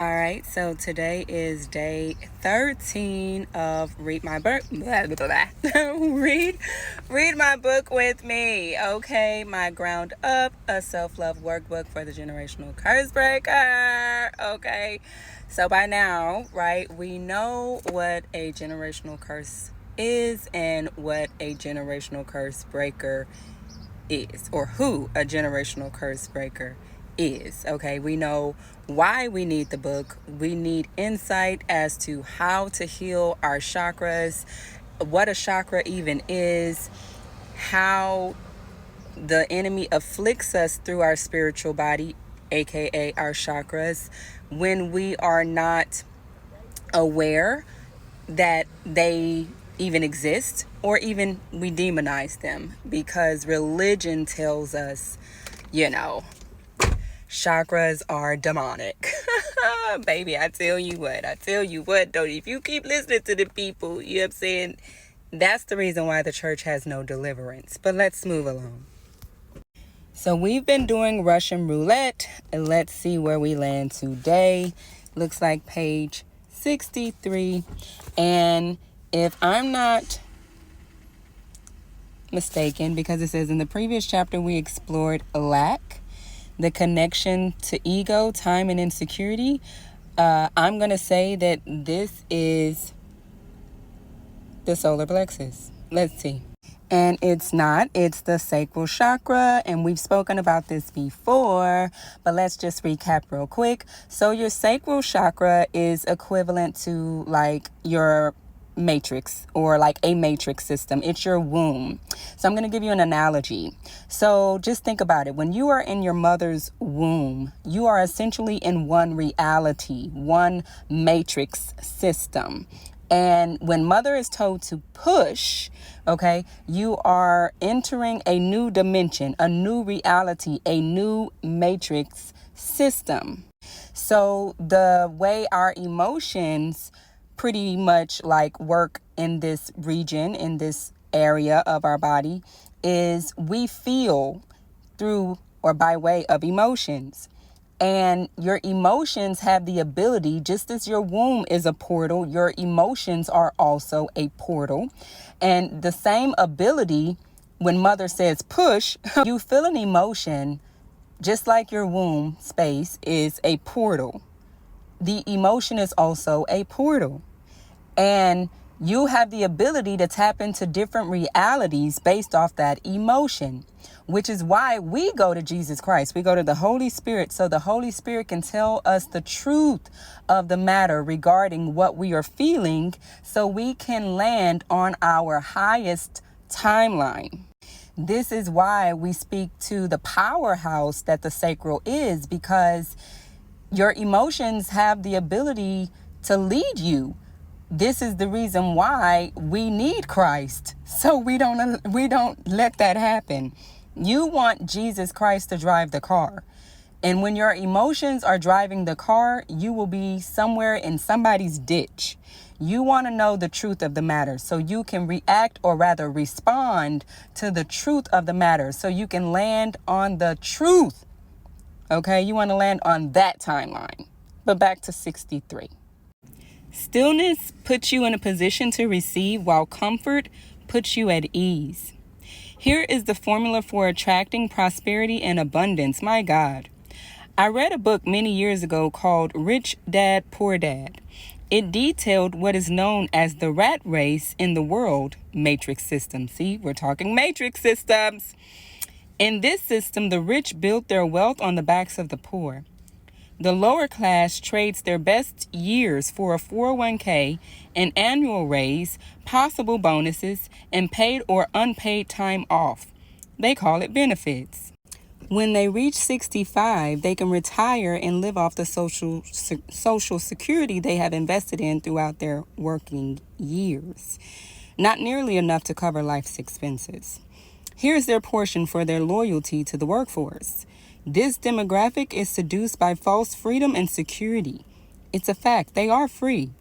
All right, so today is day 13 of Read My Book. Blah, blah, blah. read my book with me. Okay, my Ground Up, a self-love workbook for the generational curse breaker. Okay, so by now, right, we know what a generational curse is and what a generational curse breaker is, or who a generational curse breaker is. Okay, we know why we need the book. We need insight as to how to heal our chakras, what a chakra even is, how the enemy afflicts us through our spiritual body, aka our chakras, when we are not aware that they even exist, or even we demonize them, because religion tells us, you know, chakras are demonic. Baby, I tell you what, though, if you keep listening to the people, you know what I'm saying, that's the reason why the church has no deliverance. But let's move along. So we've been doing Russian roulette, and let's see where we land today. Looks like page 63. And if I'm not mistaken, because it says in the previous chapter we explored lack, the connection to ego, time, and insecurity. I'm going to say that this is the solar plexus. Let's see. And it's not. It's the sacral chakra. And we've spoken about this before, but let's just recap real quick. So your sacral chakra is equivalent to like your matrix, or like a matrix system. It's your womb. So I'm going to give you an analogy. So just think about it. When you are in your mother's womb, you are essentially in one reality, one matrix system. And when mother is told to push, okay, you are entering a new dimension, a new reality, a new matrix system. So the way our emotions pretty much like work in this region, in this area of our body, is we feel through or by way of emotions. And your emotions have the ability, just as your womb is a portal, your emotions are also a portal. And the same ability, when mother says push, you feel an emotion just like your womb space is a portal. The emotion is also a portal. And you have the ability to tap into different realities based off that emotion, which is why we go to Jesus Christ. We go to the Holy Spirit, so the Holy Spirit can tell us the truth of the matter regarding what we are feeling, so we can land on our highest timeline. This is why we speak to the powerhouse that the sacral is, because your emotions have the ability to lead you. This is the reason why we need Christ. So we don't let that happen. You want Jesus Christ to drive the car. And when your emotions are driving the car, you will be somewhere in somebody's ditch. You want to know the truth of the matter so you can react, or rather respond to the truth of the matter, so you can land on the truth. Okay, you want to land on that timeline. But back to 63. Stillness puts you in a position to receive, while comfort puts you at ease. Here is the formula for attracting prosperity and abundance. My God. I read a book many years ago called Rich Dad, Poor Dad. It detailed what is known as the rat race in the world matrix system. See, we're talking matrix systems. In this system, the rich build their wealth on the backs of the poor. The lower class trades their best years for a 401k, an annual raise, possible bonuses, and paid or unpaid time off. They call it benefits. When they reach 65, they can retire and live off the social security they have invested in throughout their working years. Not nearly enough to cover life's expenses. Here's their portion for their loyalty to the workforce. This demographic is seduced by false freedom and security. It's a fact. They are free,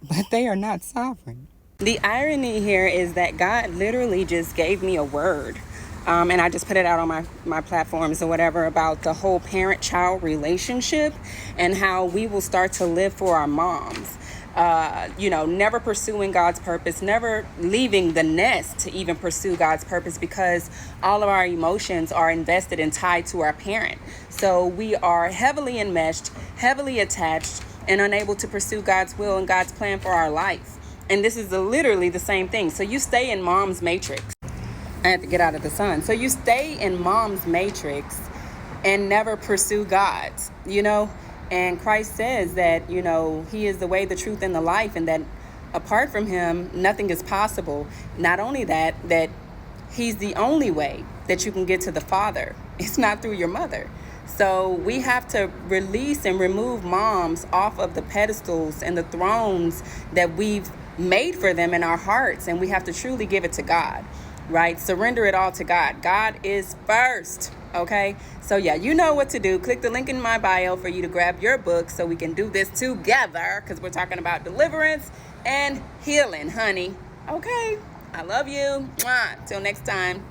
but they are not sovereign. The irony here is that God literally just gave me a word. and I just put it out on my platforms or whatever, about the whole parent-child relationship and how we will start to live for our moms. Never pursuing God's purpose, never leaving the nest to even pursue God's purpose, because all of our emotions are invested and tied to our parent. So we are heavily enmeshed, heavily attached, and unable to pursue God's will and God's plan for our life. And this is literally the same thing. So you stay in mom's matrix. I had to get out of the sun. So you stay in mom's matrix and never pursue God's, And Christ says that, he is the way, the truth, and the life, and that apart from him, nothing is possible. Not only that he's the only way that you can get to the Father. It's not through your mother. So we have to release and remove moms off of the pedestals and the thrones that we've made for them in our hearts. And we have to truly give it to God, right? Surrender it all to God. God is first. Okay. So yeah, you know what to do. Click the link in my bio for you to grab your book so we can do this together, because we're talking about deliverance and healing, honey. Okay. I love you. Mwah. Till next time.